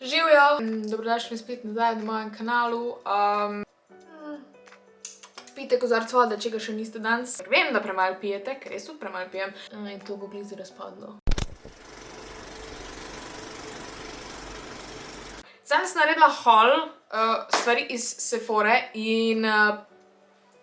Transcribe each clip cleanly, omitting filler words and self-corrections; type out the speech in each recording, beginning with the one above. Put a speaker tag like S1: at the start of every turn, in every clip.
S1: Živjo! Dobrodošli spet nazaj na mojem kanalu. Pijte kozarec vode, če ga še niste danes. Vem, da premalo pijete, ker res tudi premalo pijem. In to bo blizu razpadlo. Zdaj sem naredila haul stvari iz Sephore in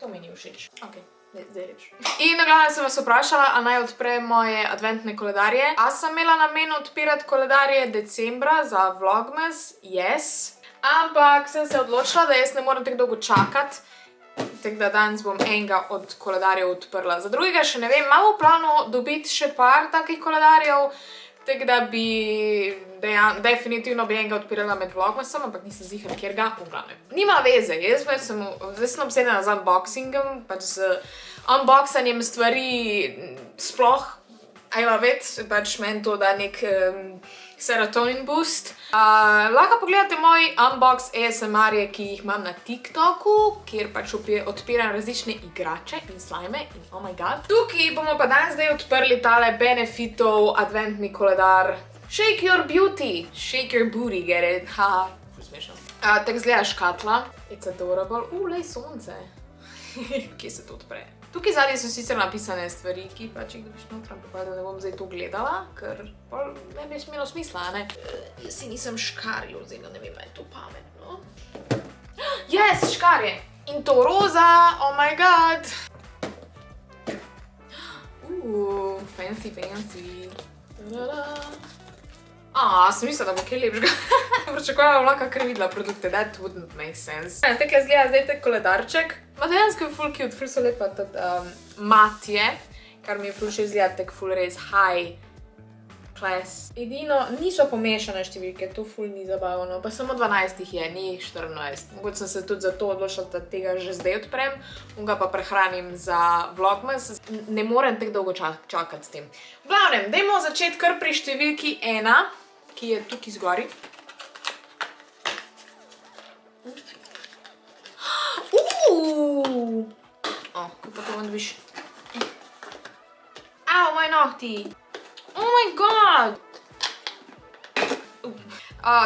S1: to mi ni všeč. Ok, zdaj je lepše. In na glavnem sem vas vprašala, a naj odprem moje adventne koledarje. A sem imela namen odpirati koledarje decembra za Vlogmas? Yes. Ampak sem se odločila, da jaz ne moram tako dolgo čakati. Tako da danes bom enega od koledarjev odprla. Za drugega še ne vem, imam v planu dobiti še par takih koledarjev. Tako da bi definitivno bi enega odpirala med Vlogmasom, ampak nisem ziher, kjer ga v glavnem. Nima veze, zdaj sem obsedena z unboxingom, pač z unboxanjem stvari sploh. I love it, pač meni to da nek serotonin boost. Lahko pogledate moj unbox ASMR-je, ki jih imam na TikToku, kjer pač odpiram različne igrače in slime in oh my god. Tukaj bomo pa danes zdaj odprli tale Benefitov adventni koledar. Shake your beauty, shake your booty, get it? Haha, ful smešno. Tako izgleda škatla. It's adorable. Lej sonce. Kje se to odpre? Tukaj zadnje so sicer napisane stvari, ki pač jih dobiš notran, pa da ne bom zdaj to gledala, ker ne bi imelo smisla, ne? Jaz si nisem škarjo, zdaj ne vem, je to pametno. Yes, škarje! In to roza, oh my god! Fancy, fancy. Sem mislila, da bo kaj lepšega. Pričakovala bom lahko kar videla produkte, that wouldn't make sense. Tako izgleda zdaj tak koledarček. Ma dejansko je ful cute, ful so lepa tudi matje, kar mi je ful še izgleda tak ful res high class. Edino, niso pomešane številke, to ful ni zabavno, pa samo 12 jih je, ni 14. Mogoče sem se tudi zato odločila, da tega že zdaj odprem, ga pa prehranim za Vlogmas. Ne morem tako dolgo čakati s tem. V glavnem, dajmo začeti kar pri številki 1, ki je tukaj zgori. Kako pa to vam dobiš? Au, moj nohti! Oh my god!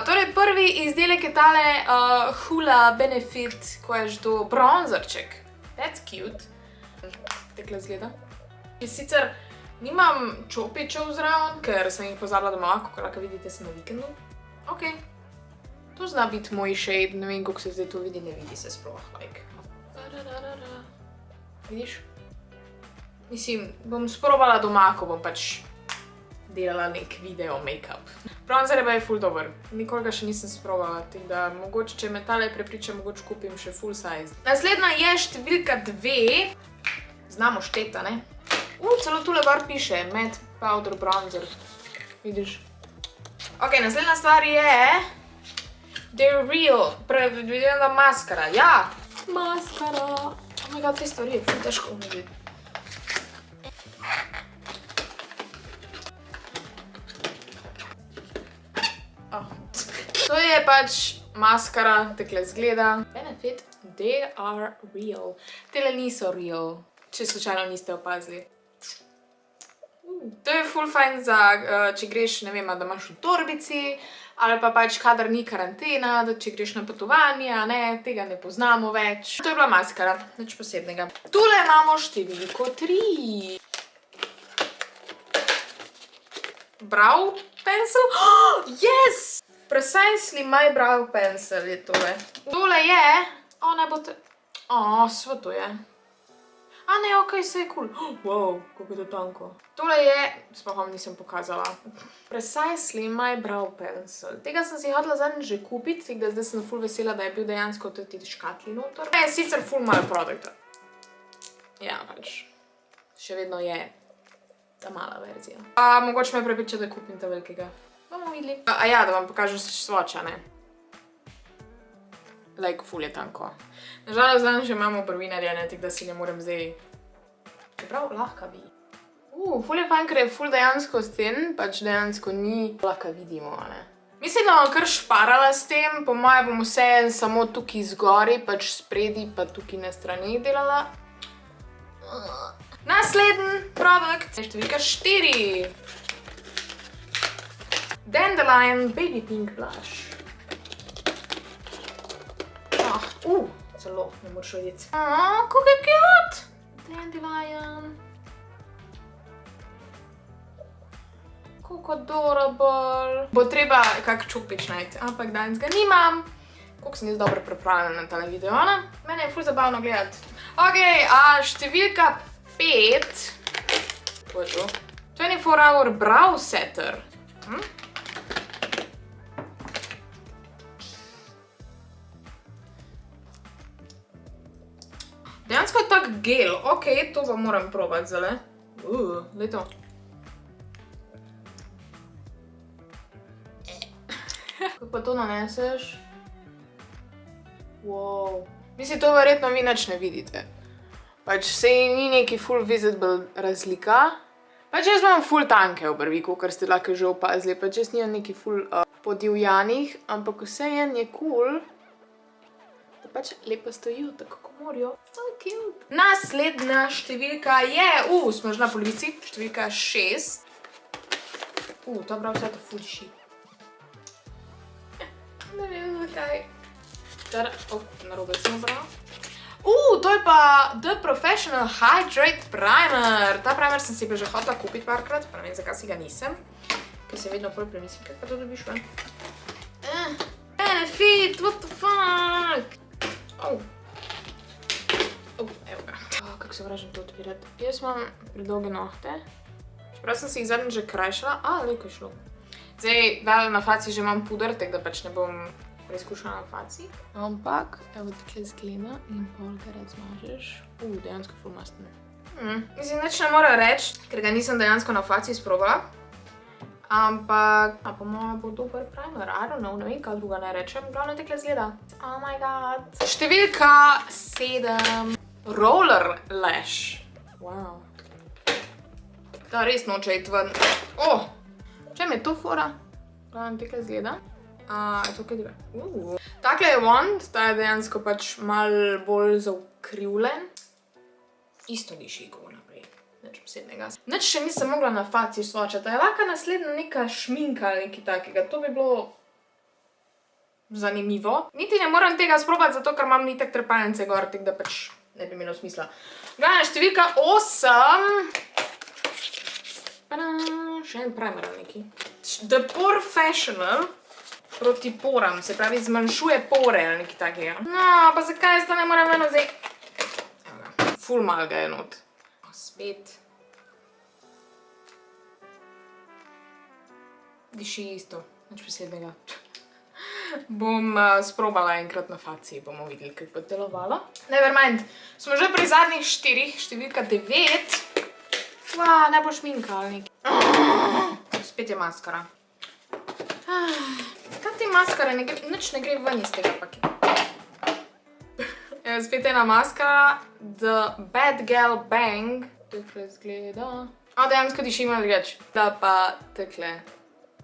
S1: Torej, prvi izdelek je tale Hoola Benefit, ko je že to bronzerček. That's cute. Takle izgleda. Sicer nimam čopičev zraven, ker sem jih pozabila doma, kako lahko vidite, sem na vikendu. Ok. To zna biti moj shade, ne vem, kako se zdaj to vidi, ne vidi se sploh, like. Vidiš? Mislim, bom sprobala doma, ko bom pač delala nek video make-up. Bronzer je ful dober, nikoli ga še nisem sprobala, tako da mogoče, če me tale prepriča, mogoče kupim še full size. Naslednja je številka 2. Znamo šteta, ne? Celo tule gor piše, Matte Powder Bronzer. Vidiš? Ok, naslednja stvar je They're Real, predvidena maskara. Ja! Maskara! Oh my god, te stvari je ful težko umediti. To je pač maskara, takle izgleda. Benefit, they are real. Tele niso real, če slučajno niste opazili. To je ful fajn za, če greš, ne vem, da imaš v torbici, ali pa pač kadar ni karantena, da če greš na potovanje, ne, tega ne poznamo več. To je bila maskara, nič posebnega. Tule imamo številko 3. Brow pencil? Yes! Precisely my brow pencil je tole. Tole je, ne bo te... Sveto je. Ne, ok, se je cool. Wow, kako je to tanko. Tole je, sploh vam nisem pokazala. Precisely my brow pencil. Tega sem si hodila zadnjič že kupiti, tako da zdaj sem ful vesela, da je bil dejansko v tej škatli noter. Je sicer ful malo produkta. Ja, pač. Še vedno je ta mala verzija. Mogoče me prepriča, da kupim ta velikega. Bomo videli. Ja, da vam pokažem swatcha, ne. Like, ful je tanko. Nažalost, danes že imamo prvinarja, ne, tako da si ne morem zdaj... Čeprav, lahko bi. Ful je fajn, ker je ful dejansko sten, pač dejansko ni... Lahko vidimo, ne. Mislim, da bom kar šparala s tem, po moje bom vse samo tukaj zgori, pač spredi, pa tukaj na strani delala. Naslednji produkt je številka 4. Dandelion Baby Pink Blush. Zelo, ne moreš videti. Kako je cute! Dandelion. Kako adorable. Bo treba kak čupič najti, ampak danes ga nimam. Koliko sem jaz dobro pripravljena na tale video, ne? Mene je ful zabavno gledati. Ok, številka 5. Kaj je to? 24-hour brow setter. Dejansko je tak gel. Ok, to pa moram probati zdaj. Glej to. Kako pa to naneseš? Wow. Mislim, to verjetno vi nič ne vidite. Pač sej ni neki full visible razlika. Pač jaz imam full tanke obrvi, kakor ste lahko že opazili. Pač jaz nimam neki full podivjanih, ampak vseeno je cool, da pač lepo stojijo, tako kot morajo. So cute. Naslednja številka je, smo že na polovici, številka 6. To prav vse to full shit. Ne vem zakaj. Narobe sem obral. To je pa The Professional Hydrate Primer. Ta primer sem si pa že hotela kupiti parkrat, pa ne vem, zakaj si ga nisem. Ker se vedno prvi premislim, kaj pa to dobiš ven. Benefit, what the fuck? Evo ga. Kako se vražam to odpirati. Jaz imam predolge nohte. Čeprav sem si jih zadnjič že krajšala. Lejko je šlo. Zdaj, na faci že imam puder, tako da pač ne bom preizkušala na faci. Ampak, evo takle zgleda in pol ga razmažeš. Dejansko ful masten. Mislim, nič ne moram reči, ker ga nisem dejansko na faci izprobala. Ampak, po mojem bo dober primer. I don't know, ne vem, kaj druga ne rečem. Glavno takle zgleda. Oh my god. Številka 7. Roller Lash. Wow. Ta res noče iti ven. Čem je to fora? Glavno takle zgleda. Je to kaj druga? Takle je wand, ta je dejansko pač malo bolj zaukrivljen. Isto diši, kako naprej. Nič posebnega. Nič še nisem mogla na faci svočati. Je lahko naslednja neka šminka ali nekaj takega. To bi bilo zanimivo. Niti ne moram tega sprobati, zato ker imam nitek trepalnice gor, tako da pač ne bi imelo smisla. Glavno, številka 8. Še en primer ali neki. The Professional proti poram, se pravi zmanjšuje pore ali nekaj takega. No, pa zakaj jaz to ne moram eno zdaj? Evo ga, ful mal ga je not. Spet. Diši isto, nič posebnega. Bom sprobala enkrat na faci, bomo videli, kako bo delovalo. Never mind, smo že pri zadnjih 4, številka 9. Ne bo šminka ali nekaj. Spet je maskara. Kaj te maskare, nič ne gre ven iz tega paketa. Spet ena maskara, The Bad Gal Bang. Takle zgleda. Dejansko diši malo drugače. Da pa takle.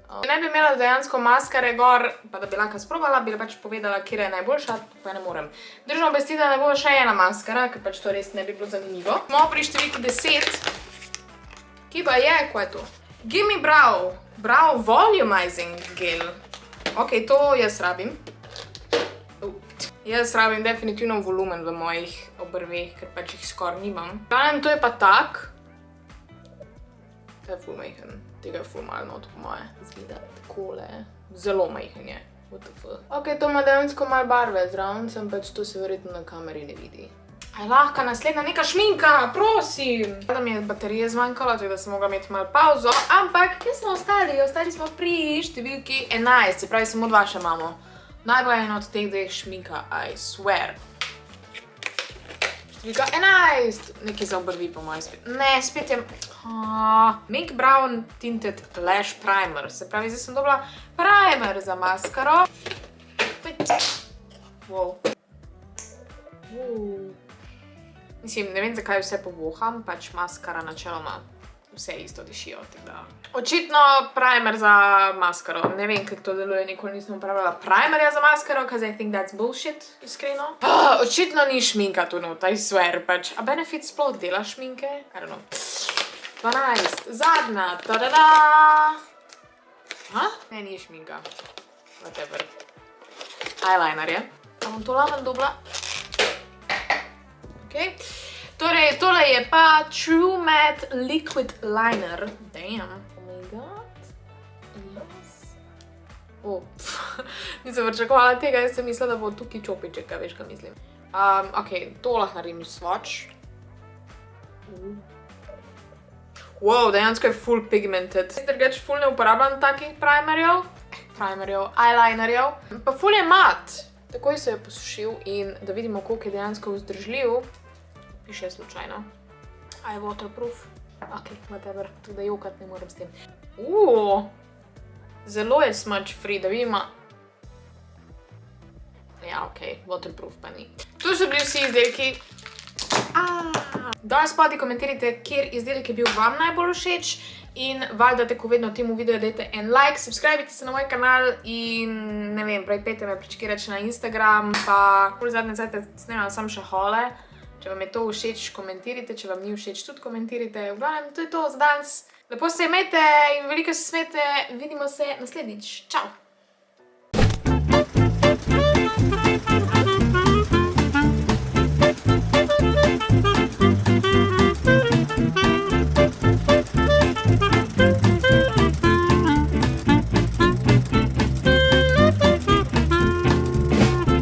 S1: Če ne bi imela dejansko maskare gor, pa da bi lahko sprobala, bi pač povedala, kjer je najboljša, pa ne morem. Držno obvesti, da ne bo še ena maskara, ker pač to res ne bi bilo zanimivo. Smo pri številki 10. Ki pa je, kaj je to? Gimme Brow. Brow Volumizing Gel. Ok, to jaz rabim. Jaz rabim definitivno volumen v mojih obrveh, ker pač jih skoraj nimam. Glavnem, to je pa tak. To je ful majhen. Tega je ful malo not po moje. Zgleda takole. Zelo majhen je. Ok, to ima dejansko malo barve zraven, sem pač to se verjetno na kameri ne vidi. Lahko naslednja neka šminka, prosim! Da mi je baterije zmanjkalo, tako da sem mogla imeti malo pauzo, ampak kje smo ostali? Ostali smo pri številki 11, se pravi samo dva še imamo. Najbolj eno od teh dveh šminka, I swear. Številka 11! Nekaj za obrvi po moje spet. Ne, spet je... Mink Brown Tinted Lash Primer. Se pravi, zdaj sem dobila primer za maskaro. Wow. Mislim, ne vem, zakaj vse povoham, pač maskara načeloma vse isto dišijo, tako da... Očitno primer za maskaro. Ne vem, kako to deluje, nikoli nisem uporabljala primerja za maskaro, because I think that's bullshit, iskreno. Očitno ni šminka tu not, I swear, pač. A Benefit sploh dela šminke? I don't know. 12. Zadnja. Ta-da-da! Ne, ni šminka. Whatever. Eyeliner je. Damo to lavandobla. Ok. Torej, tole je pa True Matte Liquid Liner. Damn. Oh my god. Yes. Nisem pričakovala tega, jaz sem mislila, da bo tukaj čopiček, veš, kaj mislim. Ok, to lahko naredim swatch. Wow, dejansko je full pigmented. Drugače full ne uporabljam takih primerjev, eyelinerjev. Pa full je mat. Takoj se je posušil in da vidimo, koliko je dejansko vzdržljiv. Piše slučajno. A je waterproof? Ok, whatever, tudi jokat ne morem s tem. Zelo je smudge free, da vidimo. Ja, ok, waterproof pa ni. Tu so bili vsi izdelki. Daj spodaj komentirajte, kjer izdelek je bil vam najbolj všeč in valjda tako vedno temu videu dajte en like, subscribite se na moj kanal in ne vem, prejpejte me prečkirati na Instagram, pa v zadnje cajte snemam sam še hole. Če vam je to všeč, komentirajte, če vam ni všeč, tudi komentirajte. V glavnem, to je to za danes. Lepo se imejte in veliko se smejte, vidimo se naslednjič. Čau!